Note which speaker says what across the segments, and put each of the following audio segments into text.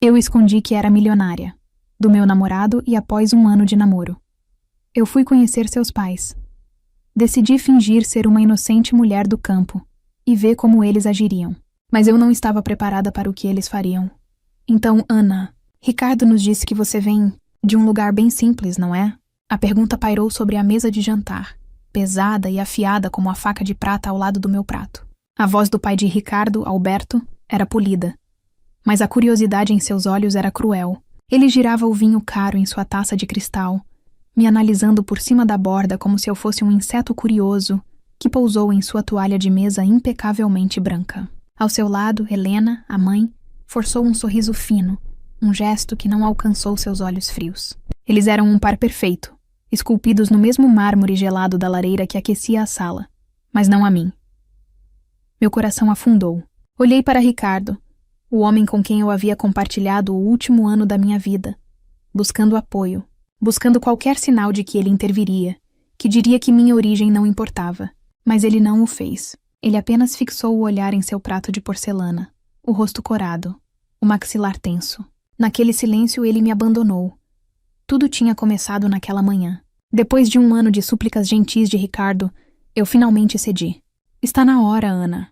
Speaker 1: Eu escondi que era milionária, do meu namorado e após um ano de namoro. Eu fui conhecer seus pais. Decidi fingir ser uma inocente mulher do campo e ver como eles agiriam. Mas eu não estava preparada para o que eles fariam. Então, Ana, Ricardo nos disse que você vem de um lugar bem simples, não é? A pergunta pairou sobre a mesa de jantar, pesada e afiada como a faca de prata ao lado do meu prato. A voz do pai de Ricardo, Alberto, era polida. Mas a curiosidade em seus olhos era cruel. Ele girava o vinho caro em sua taça de cristal, me analisando por cima da borda como se eu fosse um inseto curioso que pousou em sua toalha de mesa impecavelmente branca. Ao seu lado, Helena, a mãe, forçou um sorriso fino, um gesto que não alcançou seus olhos frios. Eles eram um par perfeito, esculpidos no mesmo mármore gelado da lareira que aquecia a sala, mas não a mim. Meu coração afundou. Olhei para Ricardo, o homem com quem eu havia compartilhado o último ano da minha vida, buscando apoio, buscando qualquer sinal de que ele interviria, que diria que minha origem não importava. Mas ele não o fez. Ele apenas fixou o olhar em seu prato de porcelana, o rosto corado, o maxilar tenso. Naquele silêncio ele me abandonou. Tudo tinha começado naquela manhã. Depois de um ano de súplicas gentis de Ricardo, eu finalmente cedi. Está na hora, Ana.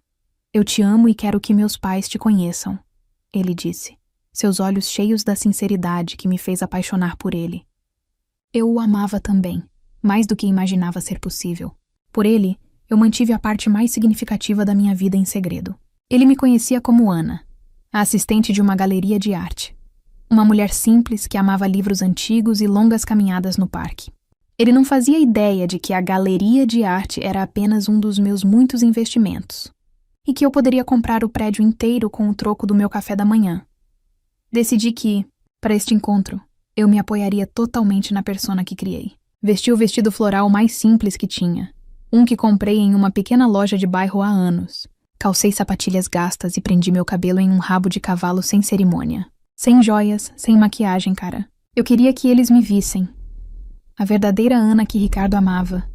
Speaker 1: Eu te amo e quero que meus pais te conheçam, ele disse, seus olhos cheios da sinceridade que me fez apaixonar por ele. Eu o amava também, mais do que imaginava ser possível. Por ele, eu mantive a parte mais significativa da minha vida em segredo. Ele me conhecia como Ana, a assistente de uma galeria de arte. Uma mulher simples que amava livros antigos e longas caminhadas no parque. Ele não fazia ideia de que a galeria de arte era apenas um dos meus muitos investimentos, e que eu poderia comprar o prédio inteiro com o troco do meu café da manhã. Decidi que, para este encontro, eu me apoiaria totalmente na persona que criei. Vesti o vestido floral mais simples que tinha, um que comprei em uma pequena loja de bairro há anos. Calcei sapatilhas gastas e prendi meu cabelo em um rabo de cavalo sem cerimônia. Sem joias, sem maquiagem, cara. Eu queria que eles me vissem. A verdadeira Ana que Ricardo amava.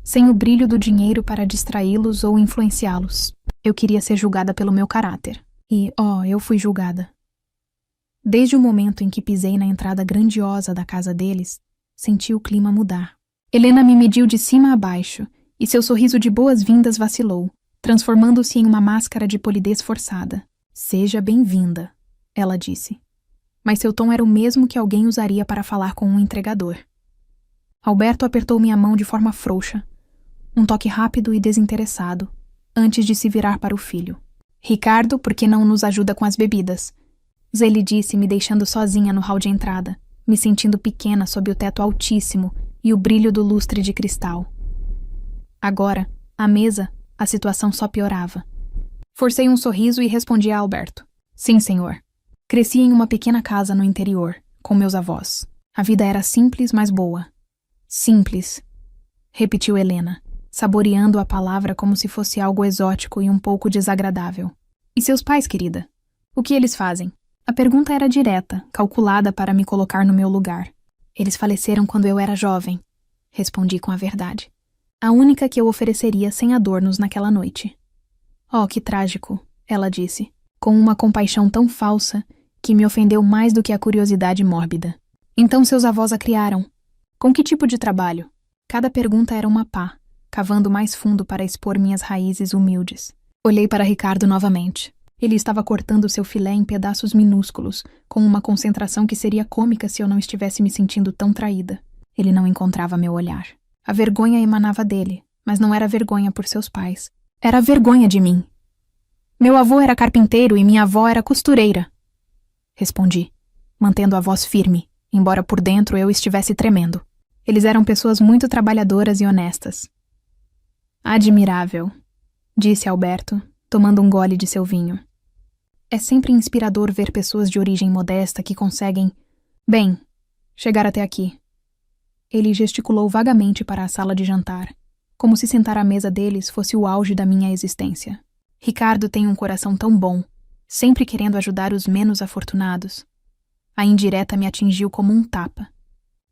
Speaker 1: Sem o brilho do dinheiro para distraí-los ou influenciá-los. Eu queria ser julgada pelo meu caráter. E, eu fui julgada. Desde o momento em que pisei na entrada grandiosa da casa deles, senti o clima mudar. Helena me mediu de cima a baixo, e seu sorriso de boas-vindas vacilou, transformando-se em uma máscara de polidez forçada. Seja bem-vinda, ela disse. Mas seu tom era o mesmo que alguém usaria para falar com um entregador. Alberto apertou minha mão de forma frouxa, um toque rápido e desinteressado, antes de se virar para o filho. Ricardo, por que não nos ajuda com as bebidas? Ele disse, me deixando sozinha no hall de entrada, me sentindo pequena sob o teto altíssimo e o brilho do lustre de cristal. Agora, à mesa, a situação só piorava. Forcei um sorriso e respondi a Alberto. Sim, senhor. Cresci em uma pequena casa no interior, com meus avós. A vida era simples, mas boa. Simples, repetiu Helena, saboreando a palavra como se fosse algo exótico e um pouco desagradável. E seus pais, querida? O que eles fazem? A pergunta era direta, calculada para me colocar no meu lugar. Eles faleceram quando eu era jovem, respondi com a verdade. A única que eu ofereceria sem adornos naquela noite. Oh, que trágico, ela disse, com uma compaixão tão falsa que me ofendeu mais do que a curiosidade mórbida. Então seus avós a criaram. Com que tipo de trabalho? Cada pergunta era uma pá, cavando mais fundo para expor minhas raízes humildes. Olhei para Ricardo novamente. Ele estava cortando seu filé em pedaços minúsculos, com uma concentração que seria cômica se eu não estivesse me sentindo tão traída. Ele não encontrava meu olhar. A vergonha emanava dele, mas não era vergonha por seus pais. Era vergonha de mim. Meu avô era carpinteiro e minha avó era costureira. Respondi, mantendo a voz firme, embora por dentro eu estivesse tremendo. Eles eram pessoas muito trabalhadoras e honestas. Admirável, disse Alberto, tomando um gole de seu vinho. É sempre inspirador ver pessoas de origem modesta que conseguem, chegar até aqui. Ele gesticulou vagamente para a sala de jantar, como se sentar à mesa deles fosse o auge da minha existência. Ricardo tem um coração tão bom, sempre querendo ajudar os menos afortunados. A indireta me atingiu como um tapa.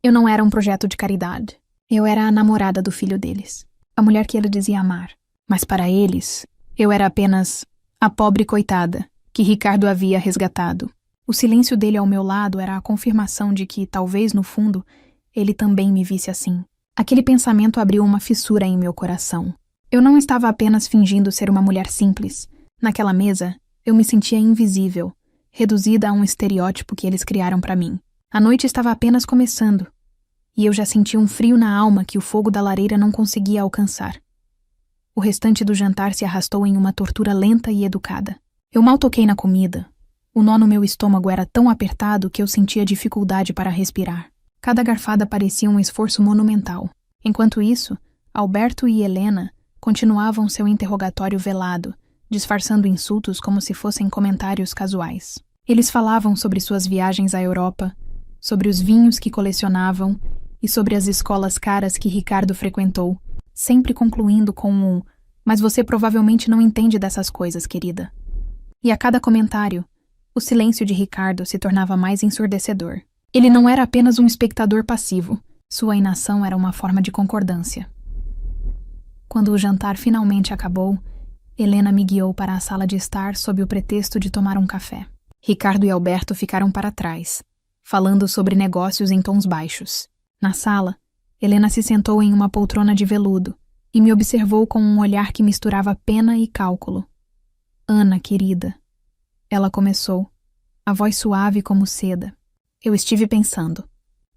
Speaker 1: Eu não era um projeto de caridade. Eu era a namorada do filho deles, a mulher que ele dizia amar. Mas para eles, eu era apenas a pobre coitada que Ricardo havia resgatado. O silêncio dele ao meu lado era a confirmação de que, talvez no fundo, ele também me visse assim. Aquele pensamento abriu uma fissura em meu coração. Eu não estava apenas fingindo ser uma mulher simples. Naquela mesa, eu me sentia invisível, reduzida a um estereótipo que eles criaram para mim. A noite estava apenas começando, e eu já sentia um frio na alma que o fogo da lareira não conseguia alcançar. O restante do jantar se arrastou em uma tortura lenta e educada. Eu mal toquei na comida. O nó no meu estômago era tão apertado que eu sentia dificuldade para respirar. Cada garfada parecia um esforço monumental. Enquanto isso, Alberto e Helena continuavam seu interrogatório velado, disfarçando insultos como se fossem comentários casuais. Eles falavam sobre suas viagens à Europa, sobre os vinhos que colecionavam e sobre as escolas caras que Ricardo frequentou, sempre concluindo com um "mas você provavelmente não entende dessas coisas, querida". E a cada comentário, o silêncio de Ricardo se tornava mais ensurdecedor. Ele não era apenas um espectador passivo, sua inação era uma forma de concordância. Quando o jantar finalmente acabou, Helena me guiou para a sala de estar sob o pretexto de tomar um café. Ricardo e Alberto ficaram para trás, falando sobre negócios em tons baixos. Na sala, Helena se sentou em uma poltrona de veludo e me observou com um olhar que misturava pena e cálculo. "Ana, querida", ela começou, a voz suave como seda. "Eu estive pensando.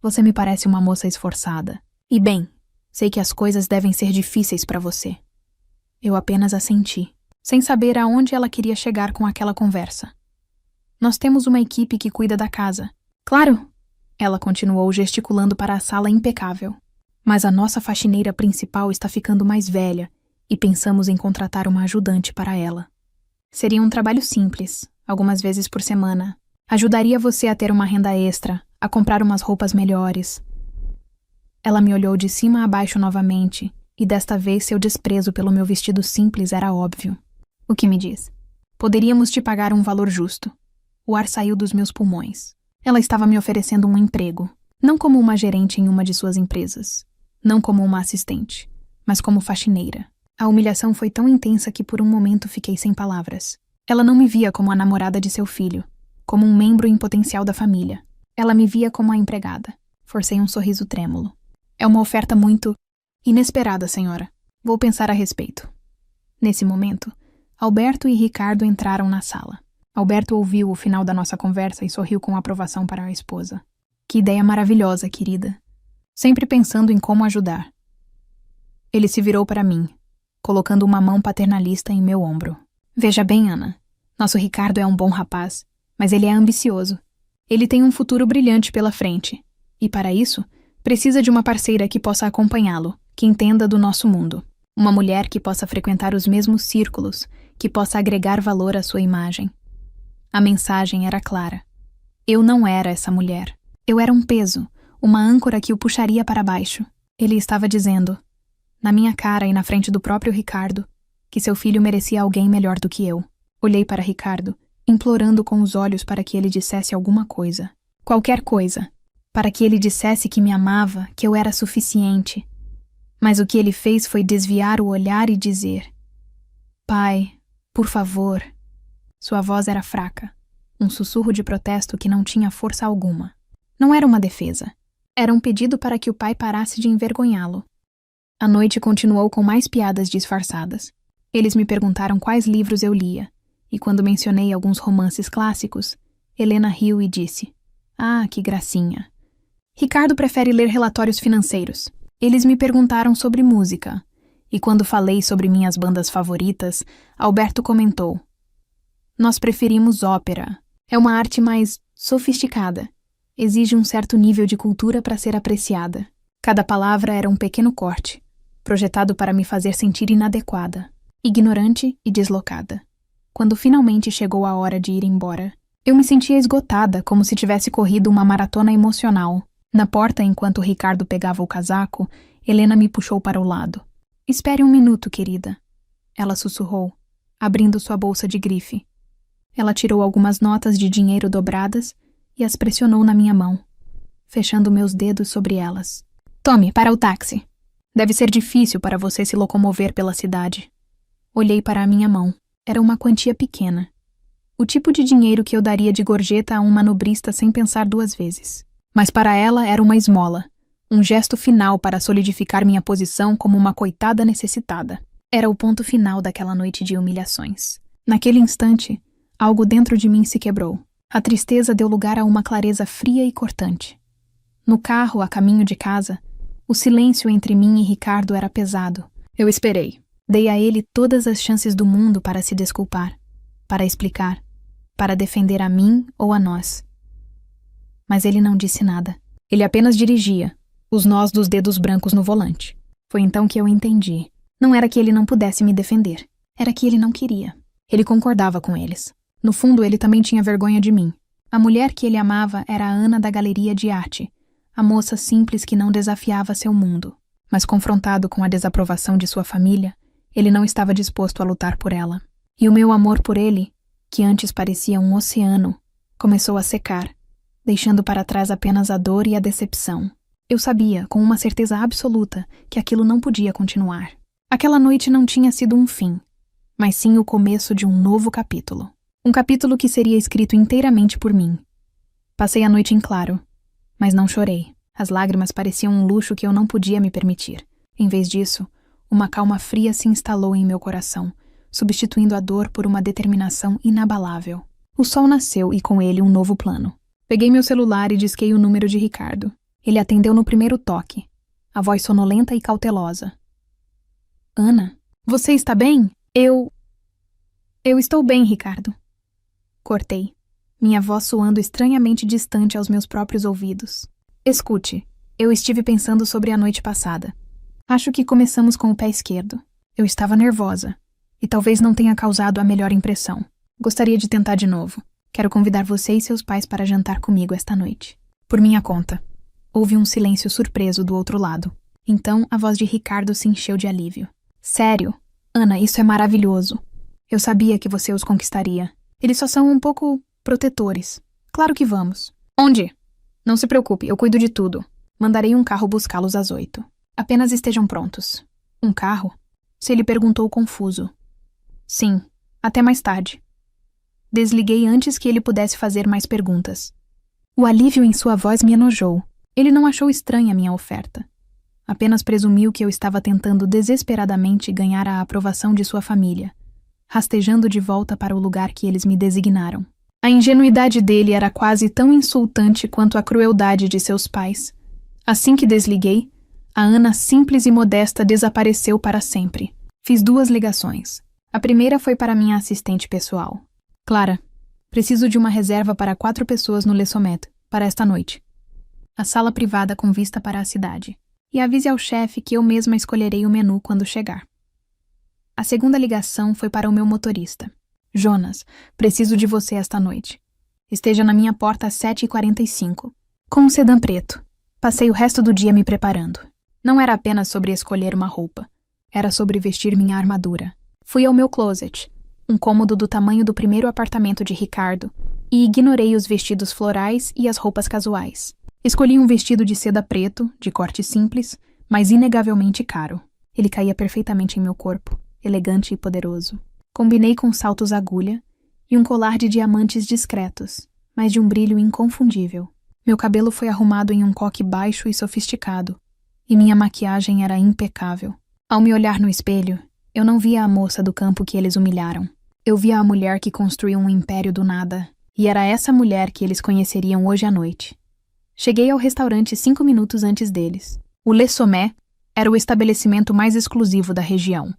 Speaker 1: Você me parece uma moça esforçada. E bem, sei que as coisas devem ser difíceis para você." Eu apenas assenti, sem saber aonde ela queria chegar com aquela conversa. "Nós temos uma equipe que cuida da casa." "Claro!" Ela continuou gesticulando para a sala impecável. "Mas a nossa faxineira principal está ficando mais velha e pensamos em contratar uma ajudante para ela. Seria um trabalho simples, algumas vezes por semana. Ajudaria você a ter uma renda extra, a comprar umas roupas melhores." Ela me olhou de cima a baixo novamente, e desta vez seu desprezo pelo meu vestido simples era óbvio. "O que me diz? Poderíamos te pagar um valor justo." O ar saiu dos meus pulmões. Ela estava me oferecendo um emprego, não como uma gerente em uma de suas empresas, não como uma assistente, mas como faxineira. A humilhação foi tão intensa que por um momento fiquei sem palavras. Ela não me via como a namorada de seu filho, como um membro em potencial da família. Ela me via como a empregada. Forcei um sorriso trêmulo. "É uma oferta muito inesperada, senhora. Vou pensar a respeito." Nesse momento, Alberto e Ricardo entraram na sala. Alberto ouviu o final da nossa conversa e sorriu com aprovação para a esposa. "Que ideia maravilhosa, querida. Sempre pensando em como ajudar." Ele se virou para mim, colocando uma mão paternalista em meu ombro. "Veja bem, Ana. Nosso Ricardo é um bom rapaz, mas ele é ambicioso. Ele tem um futuro brilhante pela frente. E para isso, precisa de uma parceira que possa acompanhá-lo, que entenda do nosso mundo. Uma mulher que possa frequentar os mesmos círculos, que possa agregar valor à sua imagem." A mensagem era clara. Eu não era essa mulher. Eu era um peso, uma âncora que o puxaria para baixo. Ele estava dizendo, na minha cara e na frente do próprio Ricardo, que seu filho merecia alguém melhor do que eu. Olhei para Ricardo, implorando com os olhos para que ele dissesse alguma coisa. Qualquer coisa. Para que ele dissesse que me amava, que eu era suficiente. Mas o que ele fez foi desviar o olhar e dizer: "Pai, por favor." Sua voz era fraca, um sussurro de protesto que não tinha força alguma. Não era uma defesa. Era um pedido para que o pai parasse de envergonhá-lo. A noite continuou com mais piadas disfarçadas. Eles me perguntaram quais livros eu lia, e quando mencionei alguns romances clássicos, Helena riu e disse: "Ah, que gracinha." Ricardo prefere ler relatórios financeiros. Eles me perguntaram sobre música, e quando falei sobre minhas bandas favoritas, Alberto comentou: "Nós preferimos ópera. É uma arte mais sofisticada. Exige um certo nível de cultura para ser apreciada." Cada palavra era um pequeno corte, projetado para me fazer sentir inadequada, ignorante e deslocada. Quando finalmente chegou a hora de ir embora, eu me sentia esgotada, como se tivesse corrido uma maratona emocional. Na porta, enquanto Ricardo pegava o casaco, Helena me puxou para o lado. "Espere um minuto, querida." Ela sussurrou, abrindo sua bolsa de grife. Ela tirou algumas notas de dinheiro dobradas e as pressionou na minha mão, fechando meus dedos sobre elas. "Tome, para o táxi. Deve ser difícil para você se locomover pela cidade." Olhei para a minha mão. Era uma quantia pequena. O tipo de dinheiro que eu daria de gorjeta a um manobrista sem pensar duas vezes. Mas para ela era uma esmola, um gesto final para solidificar minha posição como uma coitada necessitada. Era o ponto final daquela noite de humilhações. Naquele instante, algo dentro de mim se quebrou. A tristeza deu lugar a uma clareza fria e cortante. No carro, a caminho de casa, o silêncio entre mim e Ricardo era pesado. Eu esperei. Dei a ele todas as chances do mundo para se desculpar, para explicar, para defender a mim ou a nós. Mas ele não disse nada. Ele apenas dirigia, os nós dos dedos brancos no volante. Foi então que eu entendi. Não era que ele não pudesse me defender. Era que ele não queria. Ele concordava com eles. No fundo, ele também tinha vergonha de mim. A mulher que ele amava era a Ana da galeria de arte, a moça simples que não desafiava seu mundo. Mas confrontado com a desaprovação de sua família, ele não estava disposto a lutar por ela. E o meu amor por ele, que antes parecia um oceano, começou a secar, deixando para trás apenas a dor e a decepção. Eu sabia, com uma certeza absoluta, que aquilo não podia continuar. Aquela noite não tinha sido um fim, mas sim o começo de um novo capítulo. Um capítulo que seria escrito inteiramente por mim. Passei a noite em claro, mas não chorei. As lágrimas pareciam um luxo que eu não podia me permitir. Em vez disso, uma calma fria se instalou em meu coração, substituindo a dor por uma determinação inabalável. O sol nasceu e com ele um novo plano. Peguei meu celular e disquei o número de Ricardo. Ele atendeu no primeiro toque, a voz sonolenta e cautelosa. Ana, você está bem? Eu estou bem, Ricardo. Cortei, minha voz soando estranhamente distante aos meus próprios ouvidos. Escute, eu estive pensando sobre a noite passada. Acho que começamos com o pé esquerdo. Eu estava nervosa, e talvez não tenha causado a melhor impressão. Gostaria de tentar de novo. Quero convidar você e seus pais para jantar comigo esta noite. Por minha conta. Houve um silêncio surpreso do outro lado. Então, a voz de Ricardo se encheu de alívio. Sério? Ana, isso é maravilhoso. Eu sabia que você os conquistaria. Eles só são um pouco protetores. Claro que vamos. Onde? Não se preocupe, eu cuido de tudo. Mandarei um carro buscá-los às 8. Apenas estejam prontos. Um carro? Se ele perguntou confuso. Sim, até mais tarde. Desliguei antes que ele pudesse fazer mais perguntas. O alívio em sua voz me enojou. Ele não achou estranha minha oferta. Apenas presumiu que eu estava tentando desesperadamente ganhar a aprovação de sua família, rastejando de volta para o lugar que eles me designaram. A ingenuidade dele era quase tão insultante quanto a crueldade de seus pais. Assim que desliguei, a Ana simples e modesta desapareceu para sempre. Fiz 2 ligações. A primeira foi para minha assistente pessoal. Clara, preciso de uma reserva para 4 pessoas no Le Sommet, para esta noite. A sala privada com vista para a cidade. E avise ao chefe que eu mesma escolherei o menu quando chegar. A segunda ligação foi para o meu motorista. Jonas, preciso de você esta noite. Esteja na minha porta às 7h45, com um sedã preto. Passei o resto do dia me preparando. Não era apenas sobre escolher uma roupa. Era sobre vestir minha armadura. Fui ao meu closet, um cômodo do tamanho do primeiro apartamento de Ricardo, e ignorei os vestidos florais e as roupas casuais. Escolhi um vestido de seda preto, de corte simples, mas inegavelmente caro. Ele caía perfeitamente em meu corpo, elegante e poderoso. Combinei com saltos agulha e um colar de diamantes discretos, mas de um brilho inconfundível. Meu cabelo foi arrumado em um coque baixo e sofisticado, e minha maquiagem era impecável. Ao me olhar no espelho, eu não via a moça do campo que eles humilharam. Eu via a mulher que construiu um império do nada, e era essa mulher que eles conheceriam hoje à noite. Cheguei ao restaurante 5 minutos antes deles. O Le Sommet era o estabelecimento mais exclusivo da região,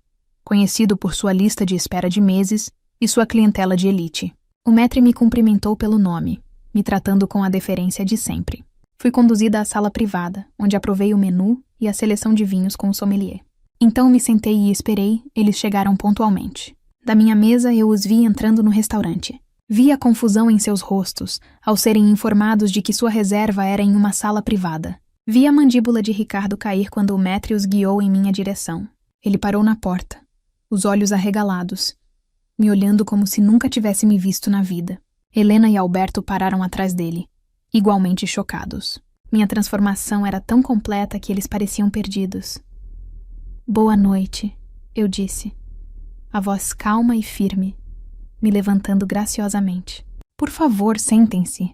Speaker 1: conhecido por sua lista de espera de meses e sua clientela de elite. O maître me cumprimentou pelo nome, me tratando com a deferência de sempre. Fui conduzida à sala privada, onde aprovei o menu e a seleção de vinhos com o sommelier. Então me sentei e esperei, eles chegaram pontualmente. Da minha mesa eu os vi entrando no restaurante. Vi a confusão em seus rostos, ao serem informados de que sua reserva era em uma sala privada. Vi a mandíbula de Ricardo cair quando o maître os guiou em minha direção. Ele parou na porta, os olhos arregalados, me olhando como se nunca tivesse me visto na vida. Helena e Alberto pararam atrás dele, igualmente chocados. Minha transformação era tão completa que eles pareciam perdidos. Boa noite, eu disse, a voz calma e firme. me levantando graciosamente. Por favor, sentem-se.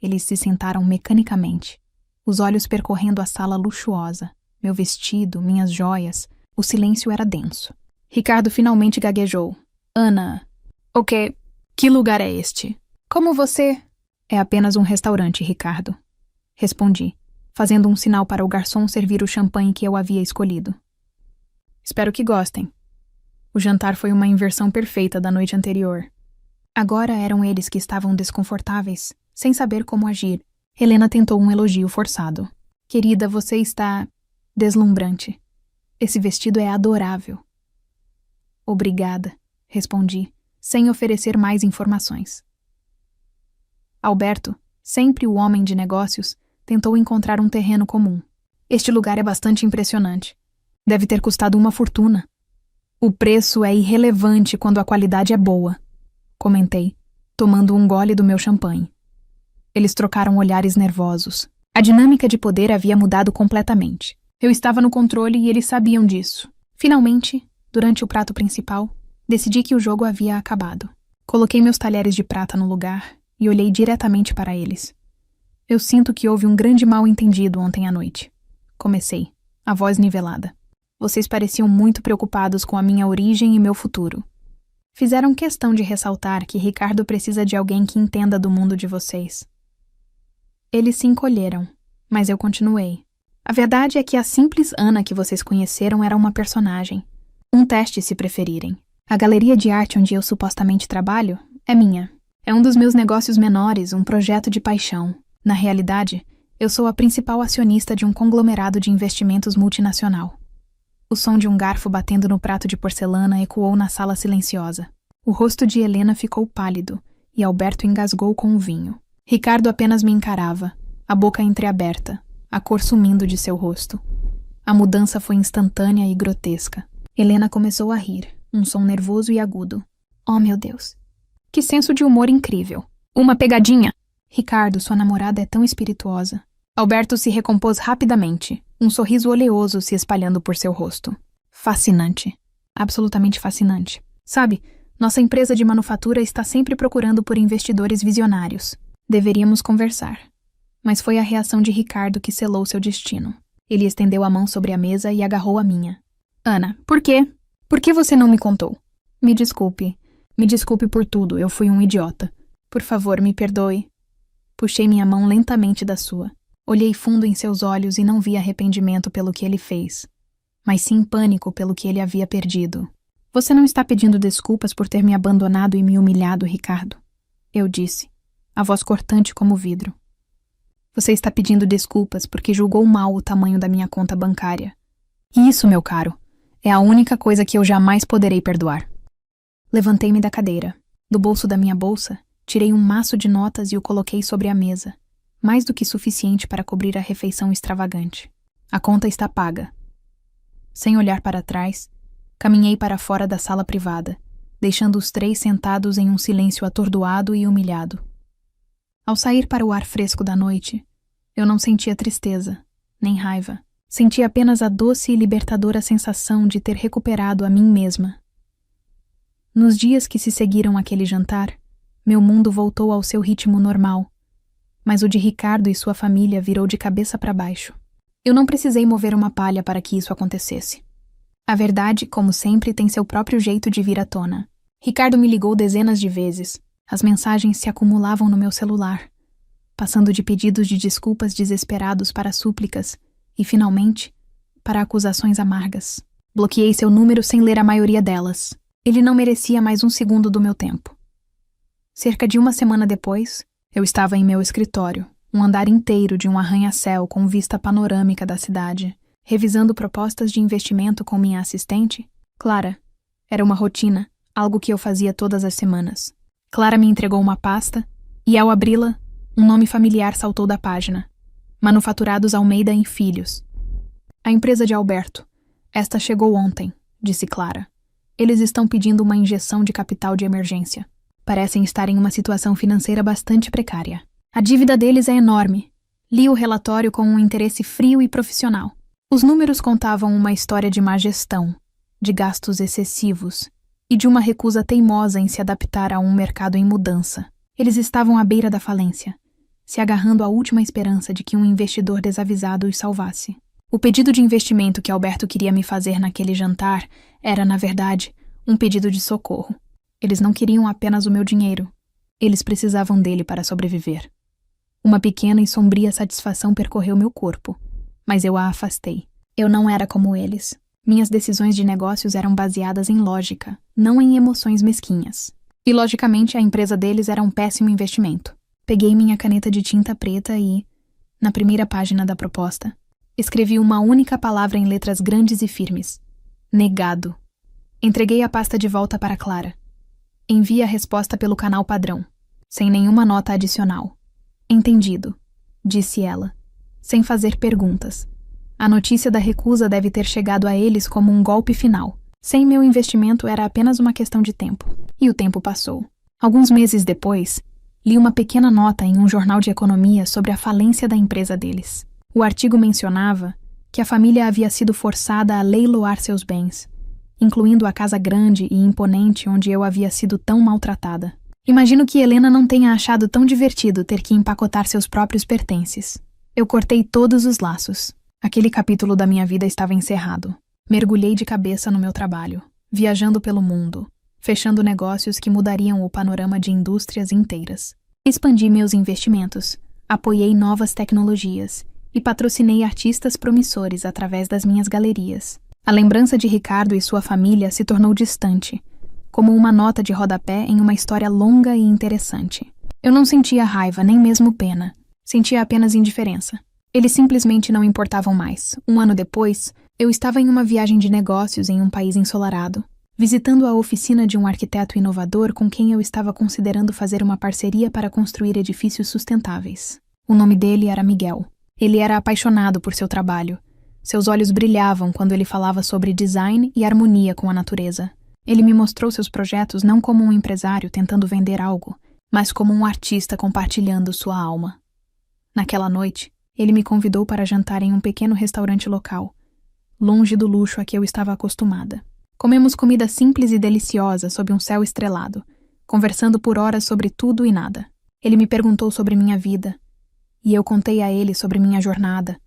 Speaker 1: Eles se sentaram mecanicamente, os olhos percorrendo a sala luxuosa, meu vestido, minhas joias. O silêncio era denso. Ricardo finalmente gaguejou. Ana, que lugar é este? Como você... É apenas um restaurante, Ricardo. Respondi, fazendo um sinal para o garçom servir o champanhe que eu havia escolhido. Espero que gostem. O jantar foi uma inversão perfeita da noite anterior. Agora eram eles que estavam desconfortáveis, sem saber como agir. Helena tentou um elogio forçado. Querida, você está... deslumbrante. Esse vestido é adorável. Obrigada, respondi, sem oferecer mais informações. Alberto, sempre o homem de negócios, tentou encontrar um terreno comum. Este lugar é bastante impressionante. Deve ter custado uma fortuna. O preço é irrelevante quando a qualidade é boa, comentei, tomando um gole do meu champanhe. Eles trocaram olhares nervosos. A dinâmica de poder havia mudado completamente. Eu estava no controle e eles sabiam disso. Finalmente, durante o prato principal, decidi que o jogo havia acabado. Coloquei meus talheres de prata no lugar e olhei diretamente para eles. Eu sinto que houve um grande mal-entendido ontem à noite. Comecei, a voz nivelada. Vocês pareciam muito preocupados com a minha origem e meu futuro. Fizeram questão de ressaltar que Ricardo precisa de alguém que entenda do mundo de vocês. Eles se encolheram, mas eu continuei. A verdade é que a simples Ana que vocês conheceram era uma personagem. Um teste, se preferirem. A galeria de arte onde eu supostamente trabalho é minha. É um dos meus negócios menores, um projeto de paixão. Na realidade, eu sou a principal acionista de um conglomerado de investimentos multinacional. O som de um garfo batendo no prato de porcelana ecoou na sala silenciosa. O rosto de Helena ficou pálido e Alberto engasgou com o vinho. Ricardo apenas me encarava, a boca entreaberta, a cor sumindo de seu rosto. A mudança foi instantânea e grotesca. Helena começou a rir, um som nervoso e agudo. Oh, meu Deus! Que senso de humor incrível! Uma pegadinha! Ricardo, sua namorada é tão espirituosa. Alberto se recompôs rapidamente, um sorriso oleoso se espalhando por seu rosto. Fascinante. Absolutamente fascinante. Sabe, nossa empresa de manufatura está sempre procurando por investidores visionários. Deveríamos conversar. Mas foi a reação de Ricardo que selou seu destino. Ele estendeu a mão sobre a mesa e agarrou a minha. Ana, por quê? Por que você não me contou? Me desculpe. Me desculpe por tudo, eu fui um idiota. Por favor, me perdoe. Puxei minha mão lentamente da sua. Olhei fundo em seus olhos e não vi arrependimento pelo que ele fez, mas sim pânico pelo que ele havia perdido. Você não está pedindo desculpas por ter me abandonado e me humilhado, Ricardo? Eu disse, a voz cortante como vidro. Você está pedindo desculpas porque julgou mal o tamanho da minha conta bancária. E isso, meu caro, é a única coisa que eu jamais poderei perdoar. Levantei-me da cadeira. Do bolso da minha bolsa, tirei um maço de notas e o coloquei sobre a mesa. Mais do que suficiente para cobrir a refeição extravagante. A conta está paga. Sem olhar para trás, caminhei para fora da sala privada, deixando os três sentados em um silêncio atordoado e humilhado. Ao sair para o ar fresco da noite, eu não sentia tristeza, nem raiva. Senti apenas a doce e libertadora sensação de ter recuperado a mim mesma. Nos dias que se seguiram àquele jantar, meu mundo voltou ao seu ritmo normal, mas o de Ricardo e sua família virou de cabeça para baixo. Eu não precisei mover uma palha para que isso acontecesse. A verdade, como sempre, tem seu próprio jeito de vir à tona. Ricardo me ligou dezenas de vezes. As mensagens se acumulavam no meu celular, passando de pedidos de desculpas desesperados para súplicas e, finalmente, para acusações amargas. Bloqueei seu número sem ler a maioria delas. Ele não merecia mais um segundo do meu tempo. Cerca de uma semana depois, eu estava em meu escritório, um andar inteiro de um arranha-céu com vista panorâmica da cidade, revisando propostas de investimento com minha assistente, Clara. Era uma rotina, algo que eu fazia todas as semanas. Clara me entregou uma pasta e, ao abri-la, um nome familiar saltou da página. Manufaturados Almeida e Filhos. A empresa de Alberto. Esta chegou ontem, disse Clara. Eles estão pedindo uma injeção de capital de emergência. Parecem estar em uma situação financeira bastante precária. A dívida deles é enorme. Li o relatório com um interesse frio e profissional. Os números contavam uma história de má gestão, de gastos excessivos e de uma recusa teimosa em se adaptar a um mercado em mudança. Eles estavam à beira da falência, se agarrando à última esperança de que um investidor desavisado os salvasse. O pedido de investimento que Alberto queria me fazer naquele jantar era, na verdade, um pedido de socorro. Eles não queriam apenas o meu dinheiro. Eles precisavam dele para sobreviver. Uma pequena e sombria satisfação percorreu meu corpo, mas eu a afastei. Eu não era como eles. Minhas decisões de negócios eram baseadas em lógica, não em emoções mesquinhas. E, logicamente, a empresa deles era um péssimo investimento. Peguei minha caneta de tinta preta e, na primeira página da proposta, escrevi uma única palavra em letras grandes e firmes. Negado. Entreguei a pasta de volta para Clara. Envie a resposta pelo canal padrão, sem nenhuma nota adicional. Entendido, disse ela, sem fazer perguntas. A notícia da recusa deve ter chegado a eles como um golpe final. Sem meu investimento era apenas uma questão de tempo. E o tempo passou. Alguns meses depois, li uma pequena nota em um jornal de economia sobre a falência da empresa deles. O artigo mencionava que a família havia sido forçada a leiloar seus bens, incluindo a casa grande e imponente onde eu havia sido tão maltratada. Imagino que Helena não tenha achado tão divertido ter que empacotar seus próprios pertences. Eu cortei todos os laços. Aquele capítulo da minha vida estava encerrado. Mergulhei de cabeça no meu trabalho, viajando pelo mundo, fechando negócios que mudariam o panorama de indústrias inteiras. Expandi meus investimentos, apoiei novas tecnologias e patrocinei artistas promissores através das minhas galerias. A lembrança de Ricardo e sua família se tornou distante, como uma nota de rodapé em uma história longa e interessante. Eu não sentia raiva, nem mesmo pena. Sentia apenas indiferença. Eles simplesmente não importavam mais. Um ano depois, eu estava em uma viagem de negócios em um país ensolarado, visitando a oficina de um arquiteto inovador com quem eu estava considerando fazer uma parceria para construir edifícios sustentáveis. O nome dele era Miguel. Ele era apaixonado por seu trabalho. Seus olhos brilhavam quando ele falava sobre design e harmonia com a natureza. Ele me mostrou seus projetos não como um empresário tentando vender algo, mas como um artista compartilhando sua alma. Naquela noite, ele me convidou para jantar em um pequeno restaurante local, longe do luxo a que eu estava acostumada. Comemos comida simples e deliciosa sob um céu estrelado, conversando por horas sobre tudo e nada. Ele me perguntou sobre minha vida, e eu contei a ele sobre minha jornada,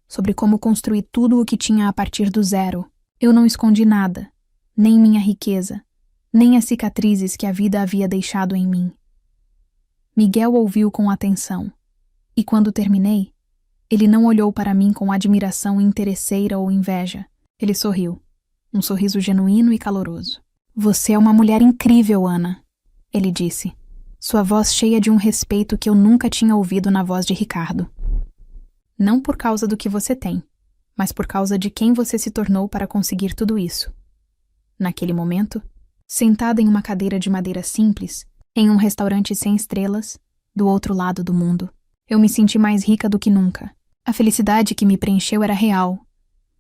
Speaker 1: sobre como construir tudo o que tinha a partir do zero. Eu não escondi nada, nem minha riqueza, nem as cicatrizes que a vida havia deixado em mim. Miguel ouviu com atenção, e quando terminei, ele não olhou para mim com admiração interesseira ou inveja. Ele sorriu, um sorriso genuíno e caloroso. Você é uma mulher incrível, Ana, ele disse, sua voz cheia de um respeito que eu nunca tinha ouvido na voz de Ricardo. Não por causa do que você tem, mas por causa de quem você se tornou para conseguir tudo isso. Naquele momento, sentada em uma cadeira de madeira simples, em um restaurante sem estrelas, do outro lado do mundo, eu me senti mais rica do que nunca. A felicidade que me preencheu era real,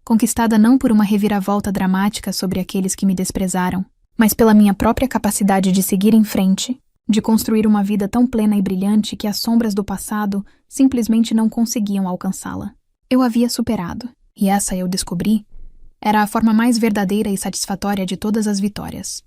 Speaker 1: conquistada não por uma reviravolta dramática sobre aqueles que me desprezaram, mas pela minha própria capacidade de seguir em frente, de construir uma vida tão plena e brilhante que as sombras do passado simplesmente não conseguiam alcançá-la. Eu havia superado, e essa eu descobri, era a forma mais verdadeira e satisfatória de todas as vitórias.